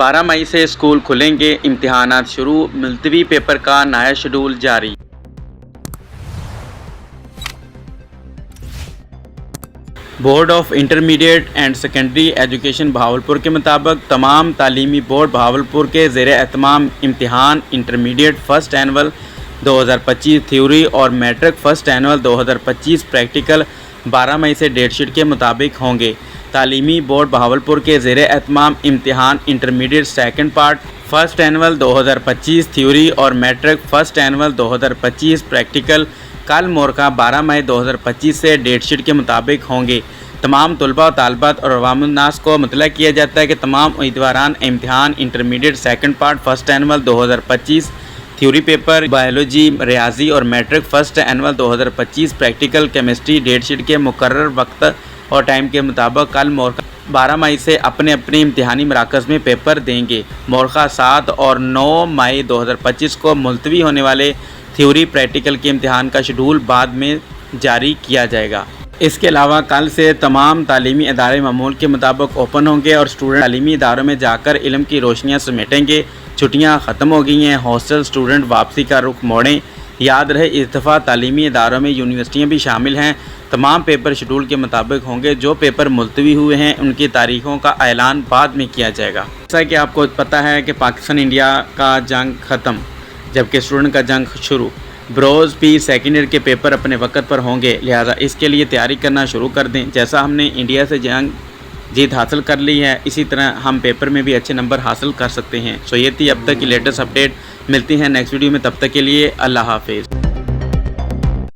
12 मई से स्कूल खुलेंगे, इम्तिहानात शुरू, मुलतवी पेपर का नया शेड्यूल जारी। Board of intermediate and secondary education Bahawalpur के मुताबिक तमाम तालीमी बोर्ड बहावलपुर के ज़ेर एहतमाम इम्तिहान इंटरमीडिएट फ़र्स्ट एनुअल 2025 थ्योरी और मैट्रिक फ़र्स्ट एनुअल 2025 प्रैक्टिकल 12 मई से डेट शीट के मुताबिक होंगे। तालीमी बोर्ड बहावलपुर के ज़ेर एहतमाम इम्तिहान intermediate second part first annual 2025 theory और मैट्रिक फ़र्स्ट एनुअल 2025 प्रैक्टिकल कल मोरका 12 मई 2025 से डेट शीट के मुताबिक होंगे। तमाम तलबा और तालबात और अवामुन्नास को मुतला किया जाता है कि तमाम उम्मीदवारान इम्तिहान intermediate second part first annual 2025 theory paper biology रियाजी और matric first annual 2025 practical chemistry date sheet के मुकर्रर वक्त और टाइम के मुताबिक कल मोरखा 12 मई से अपने अपने इम्तिहानी मराकज़ में पेपर देंगे। मोरखा 7 और 9 मई 2025 को मुलतवी होने वाले थ्योरी प्रैक्टिकल के इम्तिहान का शेड्यूल बाद में जारी किया जाएगा। इसके अलावा कल से तमाम तालीमी इदारे मामूल के मुताबिक ओपन होंगे और स्टूडेंट तालीमी इदारों में जाकर इल्म की रोशनियाँ समेटेंगे। छुट्टियाँ ख़त्म हो गई हैं, हॉस्टल स्टूडेंट वापसी का रुख मोड़ें। याद रहे इस दफ़ा तालीमी इदारों में यूनिवर्सिटियाँ भी शामिल हैं। तमाम पेपर शेड्यूल के मुताबिक होंगे। जो पेपर मुलतवी हुए हैं उनकी तारीख़ों का ऐलान बाद में किया जाएगा। जैसा कि आपको पता है कि पाकिस्तान इंडिया का जंग ख़त्म जबकि स्टूडेंट का जंग शुरू। ब्रोज पी सेकेंड ईयर के पेपर अपने वक्त पर होंगे, लिहाजा इसके लिए तैयारी करना शुरू कर दें। जैसा हमने इंडिया से जंग जीत हासिल कर ली है, इसी तरह हम पेपर में भी अच्छे नंबर हासिल कर सकते हैं। सो ये थी अब तक की लेटेस्ट अपडेट। मिलती हैं नेक्स्ट वीडियो में, तब तक के लिए अल्लाह हाफिज़।